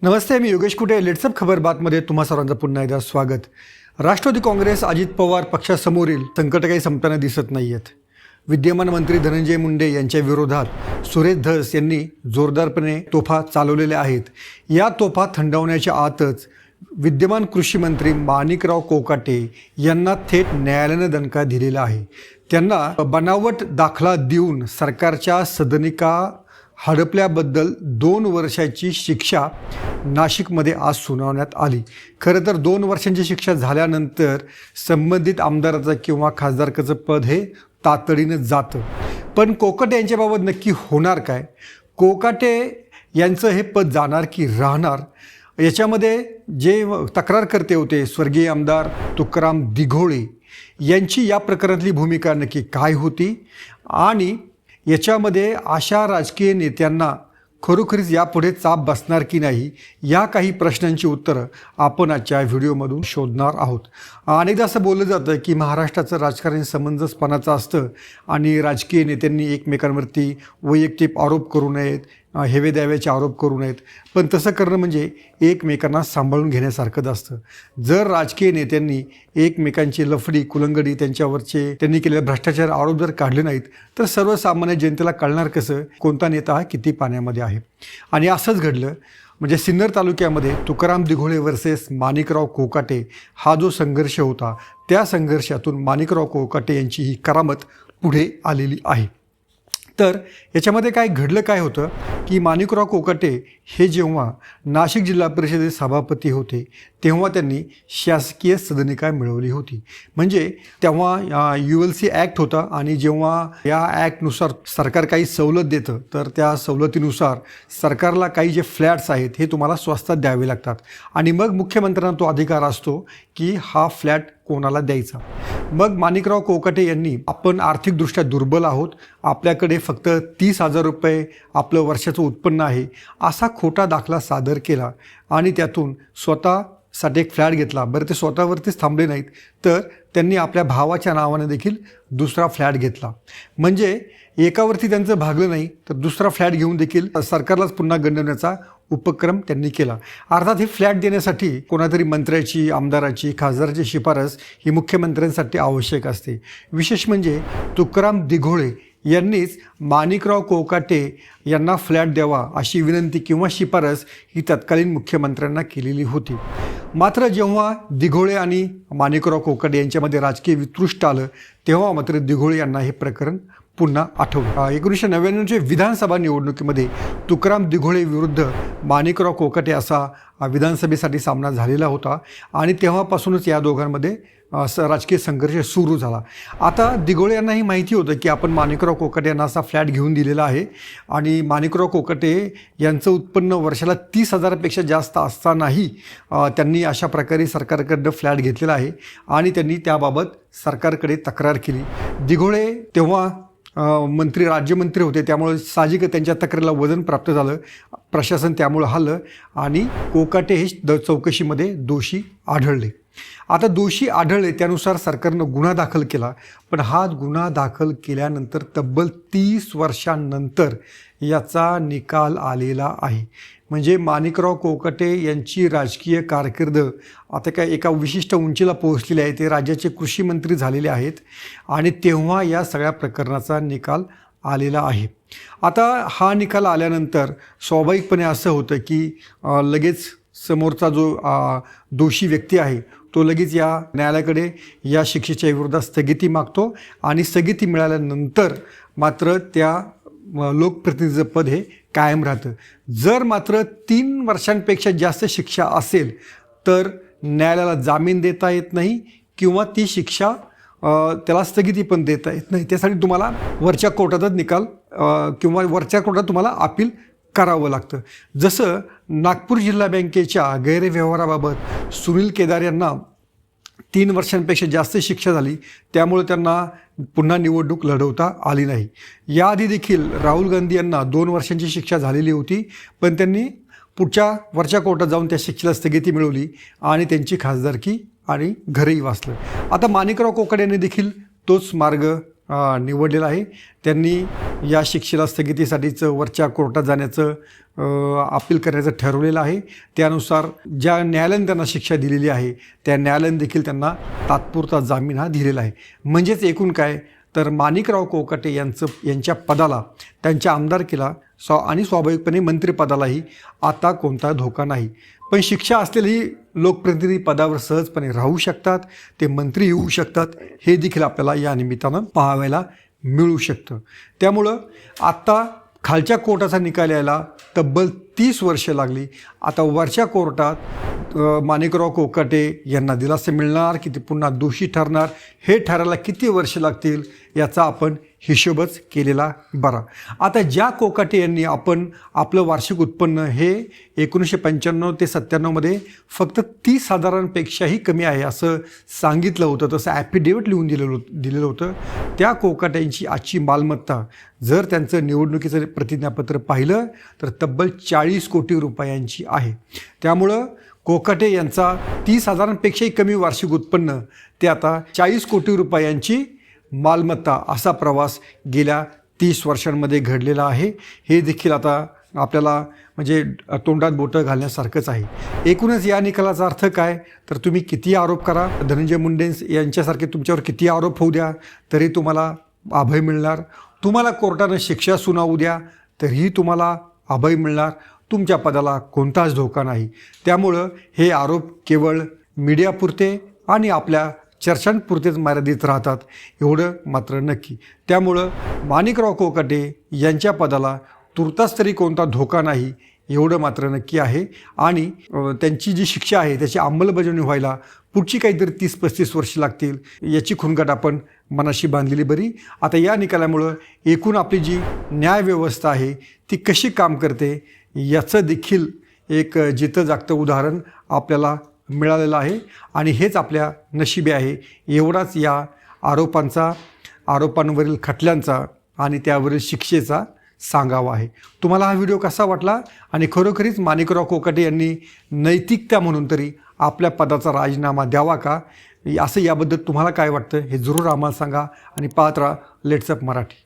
नमस्ते, मी योगेश कुटे. लेट्सअप खबर बातमध्ये तुम्हा सर्वांचं पुन्हा एकदा स्वागत. राष्ट्रवादी काँग्रेस अजित पवार पक्षासमोरील संकट काही संपताना दिसत नाही आहेत. विद्यमान मंत्री धनंजय मुंडे यांच्या विरोधात सुरेश धस यांनी जोरदारपणे तोफा चालवलेल्या आहेत. या तोफा थंडावण्याच्या आतच विद्यमान कृषी मंत्री माणिकराव कोकाटे यांना थेट न्यायालयानं दणका दिलेला आहे. त्यांना बनावट दाखला देऊन सरकारच्या सदनिका हडपल्याबद्दल 2 वर्षाची शिक्षा नाशिकमध्ये आज सुनावण्यात आली. खरं तर 2 वर्षांची शिक्षा झाल्यानंतर संबंधित आमदाराचं किंवा खासदारकाचं पद हे तातडीनं जातं. पण कोकाटे यांच्याबाबत नक्की होणार काय? कोकाटे यांचं हे पद जाणार की राहणार? याच्यामध्ये जे तक्रारकर्ते होते स्वर्गीय आमदार तुकाराम दिघोळे यांची या प्रकरणातली भूमिका नक्की काय होती आणि याच्यामध्ये अशा राजकीय नेत्यांना खरोखरीच यापुढे चाप बसणार की नाही, या काही प्रश्नांची उत्तरं आपण आजच्या व्हिडिओमधून शोधणार आहोत. अनेकदा असं बोललं जातं की महाराष्ट्राचं राजकारण समंजसपणाचं असतं आणि राजकीय नेत्यांनी एकमेकांवरती वैयक्तिक आरोप करू नयेत, हेवे द्याव्याचे आरोप करू नयेत. पण तसं करणं म्हणजे एकमेकांना सांभाळून घेण्यासारखंच असतं. जर राजकीय नेत्यांनी एकमेकांची लफडी कुलंगडी त्यांच्यावरचे त्यांनी केलेले भ्रष्टाचार आरोप जर काढले नाहीत तर सर्वसामान्य जनतेला कळणार कसं कोणता नेता हा किती पाण्यामध्ये आहे? आणि असंच घडलं. म्हणजे सिन्नर तालुक्यामध्ये तुकाराम दिघोळे वर्सेस माणिकराव कोकाटे हा जो संघर्ष होता, त्या संघर्षातून माणिकराव कोकाटे यांची ही करामत पुढे आलेली आहे. तर याच्यामध्ये काय घडलं काय होतं की माणिकराव कोकाटे हे जेव्हा नाशिक जिल्हा परिषदेचे सभापती होते तेव्हा त्यांनी शासकीय सदनिका मिळवली होती. म्हणजे तेव्हा ULC ॲक्ट होता आणि जेव्हा या ॲक्टनुसार सरकार काही सवलत देतं तर त्या सवलतीनुसार सरकारला काही जे फ्लॅट्स आहेत हे तुम्हाला स्वस्तात द्यावे लागतात आणि मग मुख्यमंत्र्यांना तो अधिकार असतो की हा फ्लॅट कोणाला द्यायचा. मग माणिकराव कोकाटे यांनी आपण आर्थिकदृष्ट्या दुर्बल आहोत, आपल्याकडे फक्त 30,000 रुपये आपलं वर्षाचं उत्पन्न आहे असा खोटा दाखला सादर केला आणि त्यातून स्वतःसाठी एक फ्लॅट घेतला. बरं, ते स्वतःवरतीच थांबले नाहीत तर त्यांनी आपल्या भावाच्या नावाने देखील दुसरा फ्लॅट घेतला. म्हणजे एकावरती त्यांचं भागलं नाही तर दुसरा फ्लॅट घेऊन देखील सरकारलाच पुन्हा गंडवण्याचा उपक्रम त्यांनी केला. अर्थात हे फ्लॅट देण्यासाठी कोणातरी मंत्र्याची, आमदाराची, खासदाराची शिफारस ही मुख्यमंत्र्यांसाठी आवश्यक असते. विशेष म्हणजे तुकाराम दिघोळे यांनीच माणिकराव कोकाटे यांना फ्लॅट द्यावा अशी विनंती किंवा शिफारस ही तत्कालीन मुख्यमंत्र्यांना केलेली होती. मात्र जेव्हा दिघोळे आणि माणिकराव कोकाटे यांच्यामध्ये राजकीय वितृष्ट आलं तेव्हा मात्र दिघोळे यांना हे प्रकरण पुन्हा आठवलं. 1999च्या विधानसभा निवडणुकीमध्ये तुकाराम दिघोळे विरुद्ध माणिकराव कोकाटे असा विधानसभेसाठी सामना झालेला होता आणि तेव्हापासूनच या दोघांमध्ये राजकीय संघर्ष सुरू झाला. आता दिघोळे यांनाही माहिती होतं की आपण माणिकराव कोकाटे यांना असा फ्लॅट घेऊन दिलेला आहे आणि माणिकराव कोकाटे यांचं उत्पन्न वर्षाला 30,000पेक्षा जास्त असतानाही त्यांनी अशा प्रकारे सरकारकडनं फ्लॅट घेतलेला आहे आणि त्यांनी त्याबाबत सरकारकडे तक्रार केली. दिघोळे तेव्हा राज्यमंत्री होते त्यामुळे साहजिक त्यांच्या तक्रारीला वजन प्राप्त झालं. प्रशासन त्यामुळं हल्लं आणि कोकाटे हे चौकशीमध्ये दोषी आढळले. आता दोषी आढळले त्यानुसार सरकारनं गुन्हा दाखल केला. पण हा गुन्हा दाखल केल्यानंतर तब्बल 30 वर्षांनंतर याचा निकाल आलेला आहे. म्हणजे माणिकराव कोकाटे यांची राजकीय कारकीर्द आता काय एका विशिष्ट उंचीला पोहोचलेली आहे. ते राज्याचे कृषी मंत्री झालेले आहेत आणि तेव्हा या सगळ्या प्रकरणाचा निकाल आलेला आहे. आता हा निकाल आल्यानंतर स्वाभाविकपणे असं होतं की लगेच समोरचा जो दोषी व्यक्ती आहे तो लगेच या न्यायालयाकडे या शिक्षेच्या विरोधात स्थगिती मागतो आणि स्थगिती मिळाल्यानंतर मात्र त्या लोकप्रतिनिधीचं पद हे कायम राहतं. जर मात्र 3 वर्षांपेक्षा जास्त शिक्षा असेल तर न्यायालयाला जामीन देता येत नाही किंवा ती शिक्षा त्याला स्थगिती पण देता येत नाही. त्यासाठी तुम्हाला वरच्या कोर्टातच निकाल किंवा वरच्या कोर्टात तुम्हाला अपील करावं लागतं. जसं नागपूर जिल्हा बँकेच्या गैरव्यवहाराबाबत सुनील केदार यांना 3 वर्षांपेक्षा जास्त शिक्षा झाली त्यामुळे त्यांना पुन्हा निवडणूक लढवता आली नाही. याआधी देखील राहुल गांधी यांना 2 वर्षांची शिक्षा झालेली होती पण त्यांनी वरच्या कोर्टात जाऊन त्या शिक्षेला स्थगिती मिळवली आणि त्यांची खासदारकी आणि घरही वाचलं. आता माणिकराव कोकाटे यांनी देखील तोच मार्ग निवडलेला आहे. त्यांनी या शिक्षेला स्थगितीसाठीचं वरच्या कोर्टात जाण्याचं अपील करण्याचं ठरवलेलं आहे. त्यानुसार ज्या न्यायालयाने त्यांना शिक्षा दिलेली आहे त्या न्यायालयाने देखील त्यांना तात्पुरता जामीन हा दिलेला आहे. म्हणजेच एकूण काय तर माणिकराव कोकाटे यांच्या पदाला, त्यांच्या आमदारकीला आणि स्वाभाविकपणे मंत्रिपदालाही आता कोणता धोका नाही. पण शिक्षा असलेली लोकप्रतिनिधी पदावर सहजपणे राहू शकतात, ते मंत्री होऊ शकतात, हे देखील आपल्याला या निमित्तानं पाहायला मिळू शकतं. त्यामुळं आत्ता खालच्या कोर्टाचा निकाल यायला तब्बल 30 वर्षे लागली. आता वरच्या कोर्टात माणिकराव कोकाटे यांना दिलासा मिळणार की ते पुन्हा दोषी ठरणार, हे ठरायला किती वर्ष लागतील याचा आपण हिशोबच केलेला बरा. आता ज्या कोकाटे यांनी आपलं वार्षिक उत्पन्न हे 1995 ते 97मध्ये फक्त 30,000पेक्षाही कमी आहे असं सांगितलं होतं, तसं ॲफिडेविट लिहून दिलेलं होतं, त्या कोकाट्यांची आजची मालमत्ता जर त्यांचं निवडणुकीचं प्रतिज्ञापत्र पाहिलं तर तब्बल 40 कोटी रुपयांची आहे. त्यामुळं कोकाटे यांचा 30,000पेक्षाही कमी वार्षिक उत्पन्न ते आता 40 कोटी रुपयांची मालमत्ता असा प्रवास गेल्या 30 वर्षांमध्ये घडलेला आहे. हे देखील आता आपल्याला म्हणजे तोंडात बोटं घालण्यासारखंच आहे. एकूणच या निकालाचा अर्थ काय तर तुम्ही किती आरोप करा, धनंजय मुंडे यांच्यासारखे तुमच्यावर किती आरोप होऊ द्या तरी तुम्हाला अभय मिळणार. तुम्हाला कोर्टानं शिक्षा सुनावू द्या तरीही तुम्हाला अभय मिळणार. तुमच्या पदाला कोणताच धोका नाही. त्यामुळं हे आरोप केवळ मीडियापुरते आणि आपल्या चर्चांपुरतेच मर्यादित राहतात एवढं मात्र नक्की. त्यामुळं माणिकराव कोकाटे यांच्या पदाला तुर्तास तरी कोणता धोका नाही एवढं मात्र नक्की आहे. आणि त्यांची जी शिक्षा आहे त्याची अंमलबजावणी व्हायला पुढची काहीतरी 30-35 वर्ष लागतील याची खुणगाठ आपण मनाशी बांधलेली बरी. आता या निकालामुळं एकूण आपली जी न्यायव्यवस्था आहे ती कशी काम करते याचं देखील एक जितं जागतं उदाहरण आपल्याला मिळालेलं आहे. आणि हेच आपल्या नशिबी आहे. एवढाच या आरोपांवरील खटल्यांचा आणि त्यावरील शिक्षेचा सांगावा आहे. तुम्हाला हा व्हिडिओ कसा वाटला आणि खरोखरीच माणिकराव कोकाटे यांनी नैतिकता म्हणून तरी आपल्या पदाचा राजीनामा द्यावा का, असं याबद्दल तुम्हाला काय वाटतं हे जरूर आम्हाला सांगा. आणि पाहत राहा लेट्स अप मराठी.